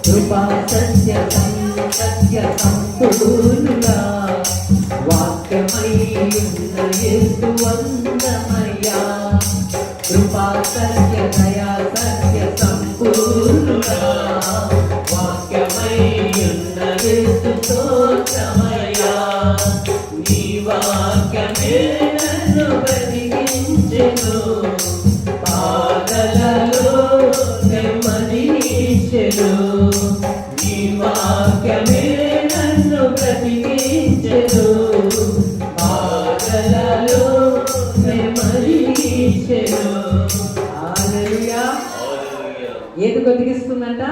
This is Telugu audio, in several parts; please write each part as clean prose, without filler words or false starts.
కృపా సత్య సంపూర్ణుడా వాక్యమై ఉన్న యేసు వందమయ్యా. కృపా సత్య దయా సత్య సంపూర్ణుడా వాక్యమై ఉన్న యేసు స్తోత్రమయ్యా. నీ వాక్యమే నన్ను బ్రతికించెను, బాధలలో నెమ్మదినిచ్చెను. నీ వాక్యమే నన్ను బ్రతికించెను, బాధలలో నెమ్మదినిచ్చెను. హల్లెలూయా. ఏది బ్రతికిస్తుందంట?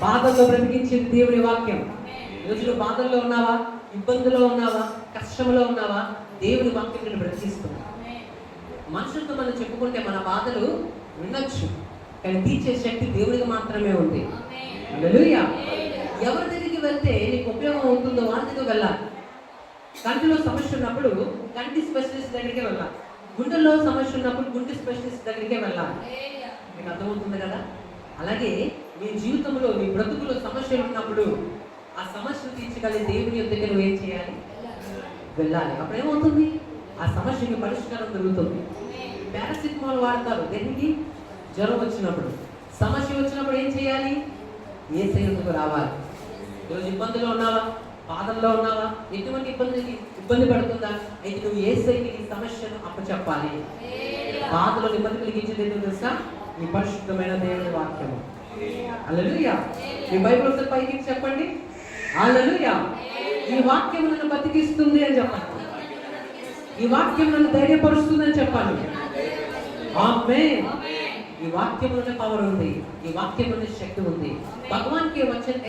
బాధల్లో బ్రతికించింది దేవుని వాక్యం. ఈరోజు నువ్వు బాధల్లో ఉన్నావా, ఇబ్బందులో ఉన్నావా, కష్టంలో ఉన్నావా, దేవుని వాక్యం నేను బ్రతికిస్తున్నా. మనుషులతో మనం చెప్పుకుంటే మన బాధలు వినొచ్చు, కానీ తీర్చే శక్తి దేవుడికి మాత్రమే ఉంది. హల్లెలూయా. ఎవరి దగ్గరికి వెళ్తే నీకు ఉపయోగం అవుతుందో వాళ్ళ దగ్గరికి వెళ్ళాలి. కంటిలో సమస్య ఉన్నప్పుడు కంటి స్పెషలిస్ట్ దగ్గరికే వెళ్ళాలి. గుండెల్లో సమస్య ఉన్నప్పుడు గుండె స్పెషలిస్ట్ దగ్గరికే వెళ్ళాలి. మీకు అర్థమవుతుంది కదా? అలాగే నీ జీవితంలో నీ బ్రతుకులో సమస్యలు ఉన్నప్పుడు ఆ సమస్యను తీర్చగలిగే దేవుని దగ్గర నువ్వు ఏం చేయాలి? వెళ్ళాలి. అప్పుడు ఏమవుతుంది? ఆ సమస్యకి పరిష్కారం దొరుకుతుంది. పారాసిటమాల్ వాడతారు దేనికి? జ్వరం వచ్చినప్పుడు. సమస్య వచ్చినప్పుడు ఏం చేయాలి? యేసయ్య వద్దకు రావాలి. ఈరోజు ఇబ్బందులో ఉన్నావా, బాధల్లో ఉన్నావా, ఎటువంటి ఇబ్బంది పడుతుందా? అయితే నువ్వు యేసయ్యకి నీ సమస్యను అప్పచెప్పాలి. బాధలో ఇబ్బంది కలిగించేది ఏంటో తెలుసా? ఈ పరిశుద్ధమైన దేవుని వాక్యము. హల్లెలూయా. మీ బైబిల్ ఒకసారి పైకి చెప్పండి. హల్లెలూయా. ఈ వాక్యం నన్ను బతికిస్తుంది అని చెప్పండి. ఈ వాక్యం నన్ను ధైర్యపరుస్తుంది అని చెప్పాలి. ఆమేన్. ఈ వాక్యంలోనే పవర్ ఉంది, ఈ వాక్యంలోనే శక్తి ఉంది. భగవాన్కి వచ్చిన